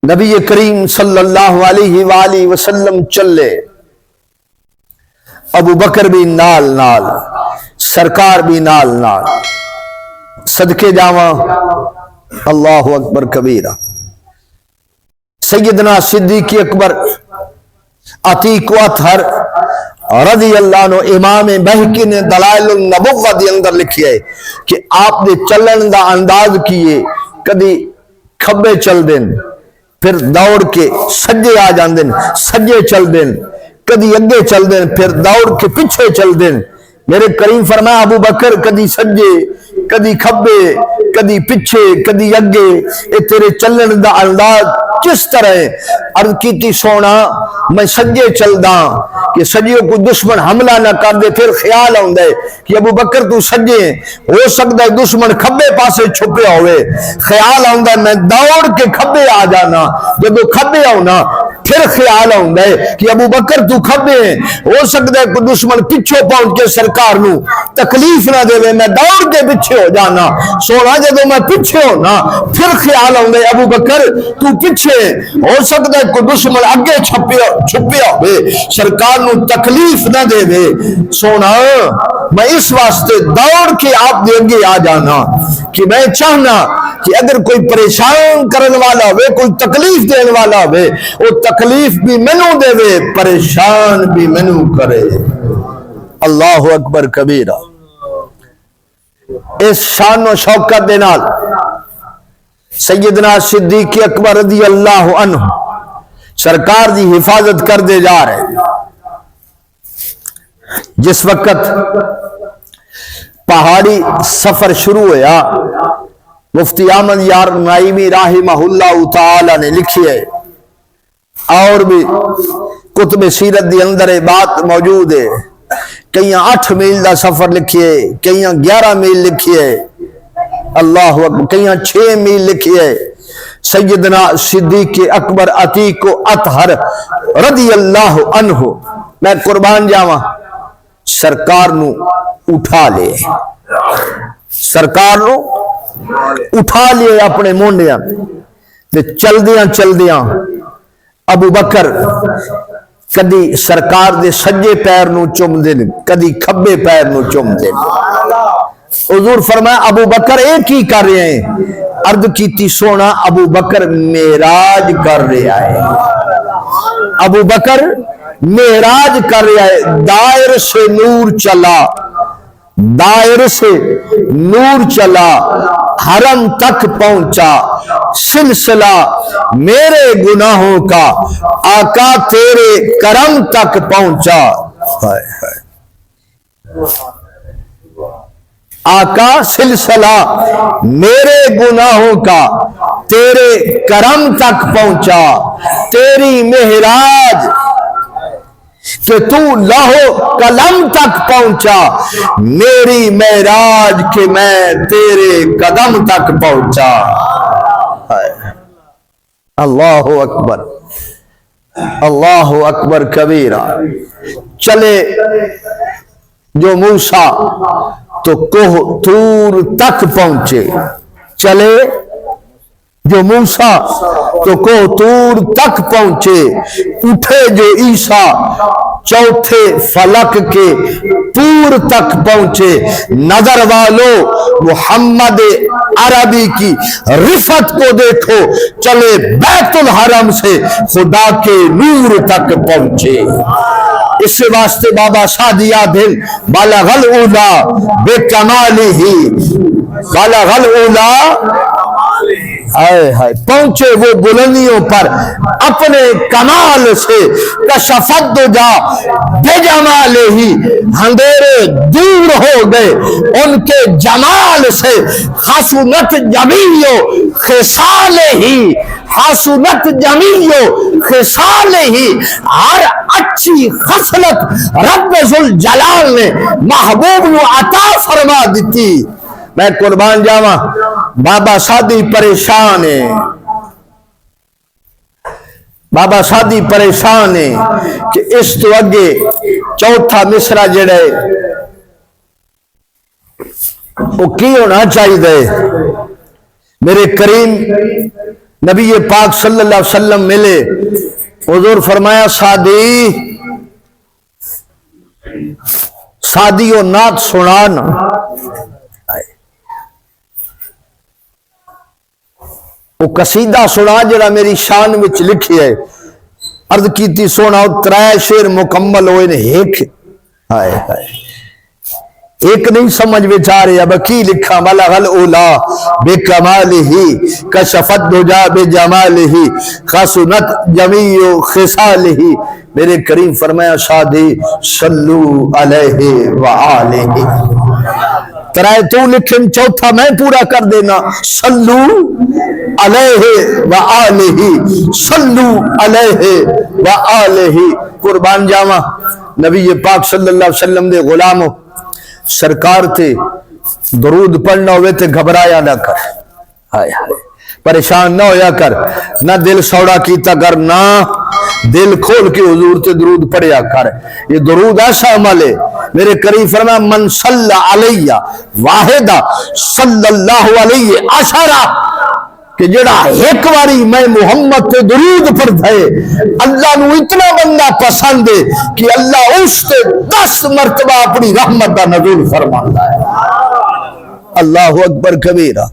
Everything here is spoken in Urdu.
نبی کریم صلی اللہ علیہ وآلہ وسلم چلے، ابو بکر بھی نال نال، سرکار بھی نال نال، صدقے جاواں اللہ اکبر کبیرہ۔ سیدنا صدیق اکبر عتیق و اطہر رضی اللہ عنہ، امام بہقی نے دلائل النبوہ دے اندر لکھی ہے کہ آپ نے چلن دا انداز کیے، کدی کھبے چل دیں پھر دوڑ کے سجے آ جان دیں، سجے چل دیں، کدی اگے چل دیں پھر دوڑ کے پیچھے چل دیں۔ میرے کریم فرمایا ابو بکر کدی سجے کدی کھبے کدی پیچھے کدی اگے، اے تیرے چلن دا انداز کس طرح ہے؟ عرض کی تھی سونا میں سجے چل دا کہ سجیوں کو دشمن حملہ نہ کر دے، پھر خیال آؤں ہے کہ ابو بکر تو سجے ہو سکتا ہے دشمن کھبے پاسے چھپے ہوئے، خیال آؤں ہے میں دوڑ کے کھبے آ جانا، جب کھبے آؤنا پھر خیال آؤں ہے کہ ابو بکر تو کھبے ہیں، ہو سکتا ہے کہ دشمن پچھو پہنچ کے سرکار نو تکلیف نہ دے، میں دوڑ کے پچھے ہو جانا سونا، جب میں پچھے ہونا پھر خیال آؤں ہے ابو بکر تو پچھے، ہو سکتا ہے کہ دشمن اگے چھپے ہوئے سرکار نو تکلیف نہ دے سونا، میں اس واسطے دوڑ کے آپ دے اگے آ جانا کہ میں چاہنا کہ اگر کوئی پریشان کرنے والا ہوئے، کوئی تکلیف دینے والا ہوئے، وہ تکلیف بھی منو دے پریشان بھی منو کرے۔ اللہ اکبر کبیرہ۔ اس شان و شوکت دے نال سیدنا صدیق اکبر رضی اللہ عنہ سرکار دی حفاظت کر دے جا رہے۔ جس وقت پہاڑی سفر شروع ہوا، مفتی احمد یار نعیمی رحمہ اللہ تعالی نے لکھی ہے، اور بھی کتب سیرت دی اندر بات موجود ہے، کہیں 8 میل دا سفر لکھیے، کہیں 11 میل لکھیے، اللہ اکبر، کہیں 6 میل لکھیے۔ سیدنا صدیق اکبر عتیق و اطہر رضی اللہ عنہ، میں قربان جاواں، سرکار نو اٹھا لے، سرکار نو اٹھا لے اپنے مونڈیاں تے چل دیاں ابو بکر کدی سرکار دے سجے پیر نو چم دے، کدی کھبے پیر نو چم دے۔ حضور فرمایا ابو بکر ایک ہی کر رہے ہیں، عرض کیتی سونا ابو بکر معراج کر رہا ہے، ابو بکر معراج کر رہا ہے، دائر سے نور چلا، دائر سے نور چلا، حرم تک پہنچا، سلسلہ میرے گناہوں کا آقا تیرے کرم تک پہنچا۔ آقا سلسلہ میرے گناہوں کا تیرے کرم تک پہنچا، تیری معراج کہ تو لوح قلم تک پہنچا، میری معراج کہ میں تیرے قدم تک پہنچا۔ اللہ اکبر، اللہ اکبر کبیرہ۔ چلے جو موسیٰ تو کوہ طور تک پہنچے، چلے جو موسیٰ تو کوہ طور تک پہنچے، اٹھے جو عیسیٰ چوتھے فلک کے طور تک پہنچے، نظر والو محمد عربی کی رفت کو دیکھو، چلے بیت الحرم سے خدا کے نور تک پہنچے۔ اس واسطے بابا شادیہ دل بالغ الاولا بے کمالی ہی، بالغ الاولا پہنچے وہ بلندیوں پر اپنے کمال سے، کشفت دجا بے جمال ہی، اندھیرے دور ہو گئے ان کے جمال سے، حسنت جمیع خصال ہی، حسنت جمیع خصال ہی، ہر اچھی خصلت رب ذوالجلال نے محبوب نو عطا فرما دیتی۔ میں قربان جاواں، بابا شادی پریشان ہے، بابا شادی پریشان ہے کہ اس تو اگے چوتھا مصرع جڑے وہ کی ہونا چاہیے۔ میرے کریم نبی پاک صلی اللہ علیہ وسلم ملے، حضور فرمایا سادی و نعت سنانا، وہ قصیدہ سنا جڑا میری شان وچ لکھی ہے۔ عرض کیتی سونا ترائے شعر مکمل ہوئے نے ایک ہائے ہائے ایک نہیں سمجھ بیچارے اب کی لکھا بلغ الاولا بکمالہ کشفت دجا بجمالہ خسنت جمیع خصالہ۔ میرے کریم فرمایا شادی صلو علیہ وآلہ، ترائے تو لکھن چوتھا میں پورا کر دینا، صلو علیہ وآلہ صلو علیہ وآلہ۔ قربان جاواں نبی پاک صلی اللہ علیہ وسلم دے غلاموں سرکار تھے، درود پڑھنا ہوئے تھے گھبرایا نہ کر، ہائے ہائے پریشان نہ ہویا کر، نہ دل سوڑا کیتا کر، نہ دل کھول کے حضور تے درود پڑھیا کر۔ یہ درود ایسا عمل ہے، میرے کریم فرمایا من صلی علیہ واحدہ صلی اللہ علیہ عشرہ، کہ جڑا ایک واری میں محمد تے درود پڑھ دے اللہ نو اتنا بندہ پسند ہے کہ اللہ اس تے 10 مرتبہ اپنی رحمت دا نزول فرماندا ہے۔ اللہ اکبر کبیرہ۔